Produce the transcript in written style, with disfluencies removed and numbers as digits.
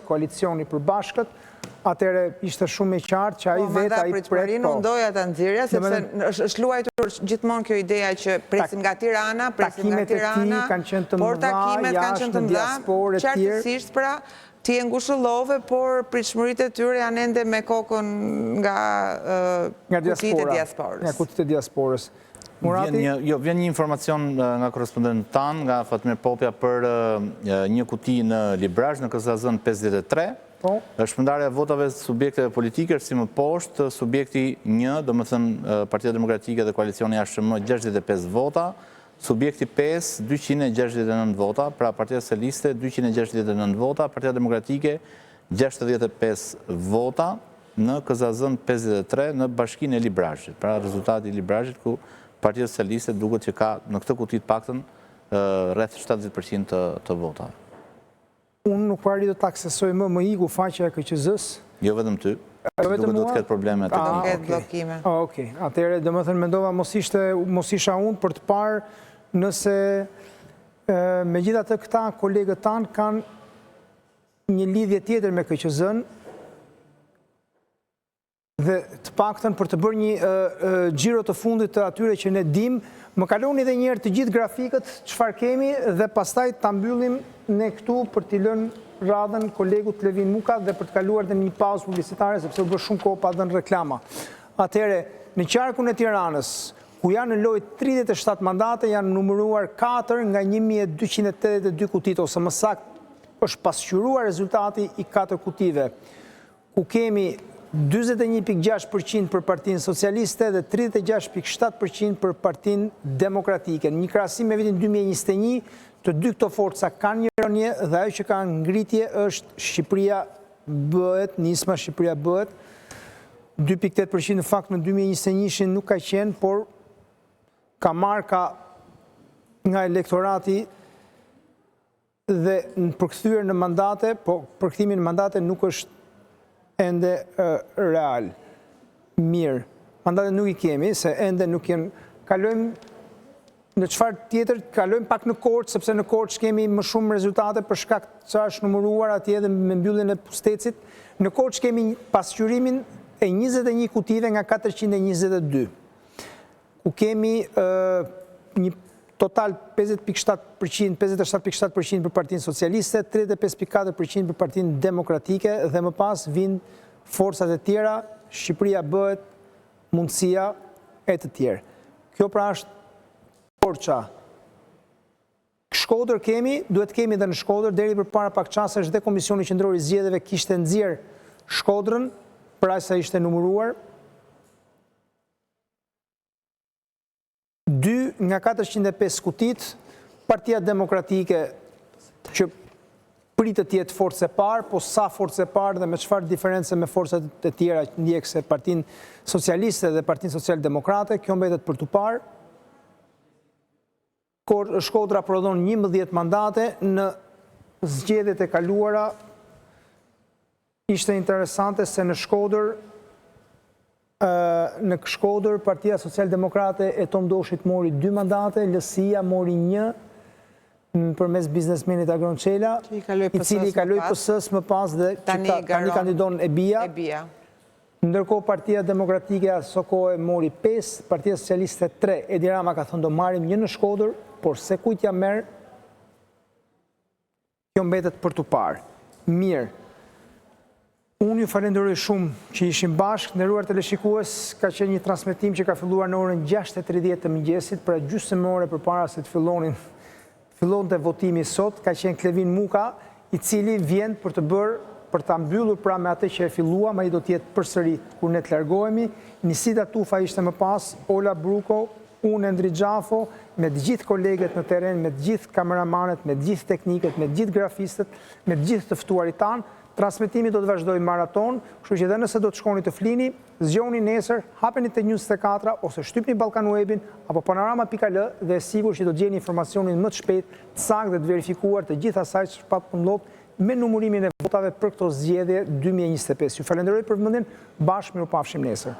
koalicioni për bashkët, atëre ishte shumë e qartë që ai vetë ai pret. Unë ndoja ta nxjerrja sepse është luajtur gjithmonë kjo ideja që presim nga Tirana, por takimet kanë qenë të mëdha, qartësisht pra ti e ngushëllove, por pritshmëritë e tyre janë ende me kokën nga kutitë e diasporës. Nga kutitë e diasporës. Vjen një informacion nga korrespondent tanë, nga Fatmir Popja, për një kuti në Librazh, në KZZ 53. Është shpërndarja e votave subjekteve politike, si më poshtë, subjekti 1, do më thënë Partia Demokratike dhe Koalicioni ASHM 65 vota, subjekti 5, 269 vota, pra Partia Socialiste 269 vota, Partia Demokratike 65 vota, në KZZ 53 në bashkinë e Librazhit. Pra rezultati i Librazhit ku Partia Socialiste duket që ka në këtë kuti të paktën rreth 70% të votave. Unë nuk pari do të aksesoj më iku faqja e KQZ-s. Jo vetëm ty. Duket do të ketë probleme të do të ketë bllokime. Okej. Atëherë domethënë mendova mos isha unë për të parë nëse megjithatë këta kolegët tanë kanë një lidhje tjetër me KQZ-n dhe të paktën për të bërë një xhiro të fundit të atyre që ne dim, më kaloni edhe një herë të gjithë grafikët çfarë kemi dhe pastaj ta mbyllim ne këtu për t'i lënë radhën kolegut Levin Muka dhe për të kaluar dhe një pauzë publicitare sepse u bë shumë kohë pa dhënë reklama. Atëherë, në qarkun e Tiranës, ku janë në lojë 37 mandate, janë numëruar 4 nga 1282 kutitë, ose më saktë është pasqyruar rezultati i 4 kutive, ku kemi 41.6% për Partinë Socialiste dhe 36.7% për Partinë Demokratike. Në një krahasim me vitin 2021, të dy këto forca kanë një rënje dhe ajo që ka ngritje është Shqipëria bëhet, nisma Shqipëria bëhet. 2.8% në fakt në 2021 nuk ka qenë, por ka marka nga elektorati dhe në përkthyer në mandate, po përkthimi në mandate nuk është ende real. Mirë. Mandate nuk i kemi, se ende nuk jenë. Kalojmë në çfarë tjetër, kalojmë pak në Korçë, sepse në Korçë kemi më shumë rezultate për shkak që është numëruar atje dhe me mbylljen e Pustecit. Në Korçë kemi pasqyrimin e 21 kutive nga 422. Ku kemi një total 50.7%, 57.7% për Partinë Socialiste, 35.4% për Partinë Demokratike dhe më pas vinë forcat e tjera, Shqipëria bëhet, mundësia e të tjerë. Kjo pra është Korça. Shkodër kemi, duhet kemi dhe në Shkodër, deri për para pak qasesh dhe Komisioni Qendror i Zgjedhjeve kishte nxjerr Shkodrën, pra sa ishte numëruar. 2 nga 405 kutit, Partia Demokratike që pritet të jetë forcë e parë, po sa forcë e parë dhe me çfarë diferencë me forcat e tjera ndjekse Partinë Socialiste dhe Partinë Social-Demokrate, kjo mbetet për tu parë. Shkodra prodhon 11 mandate në zgjedhjet e kaluara. Ishte interesante se në Shkodër Partia Social-Demokrate e Tom Doshit mori 2 mandate, LSI-ja mori 1 përmes biznesmenit Agron Çela, i cili i kaloi PS-s më pas dhe tani kandidon Ebia. Ndërkohë Partia Demokratike aso kohë mori 5, Partia Socialiste 3. Edi Rama ka thënë do marrim 1 në Shkodër, por se kujt ja merr, kjo mbetet për tu parë. Mirë. Unë ju falenderoj shumë që ishim bashkë, nderuar teleshikues, ka qenë një transmetim që ka filluar në orën 6:30 të mëngjesit, pra gjysmë ore përpara se të fillonte votimi sot, ka qenë Levin Muka, i cili vjen për ta mbyllur pra me atë që e filluam, ai do të jetë përsëri kur ne të largohemi. Nisida Tufa ishte më pas, Ola Bruko, unë Endri Gjafo, me të gjithë kolegët në teren, me të gjithë kameramanet, me të gjithë teknikët, me të gjithë grafistët, me të gjithë të ftuarit tanë. Transmetimi do të vazhdojë maraton, kështu që edhe nëse do të shkoni të flini, zgjoni nesër, hapeni te News 24 ose shtypni Ballkan Webin apo panorama.al dhe sigur që do të gjeni informacionin më të shpejt, të saktë dhe të verifikuar të gjithë asaj çfarë po ndodh me numërimin e votave për këto zgjedhje 2025. Ju falenderoj për vëmendjen, bashkë mirupafshim nesër.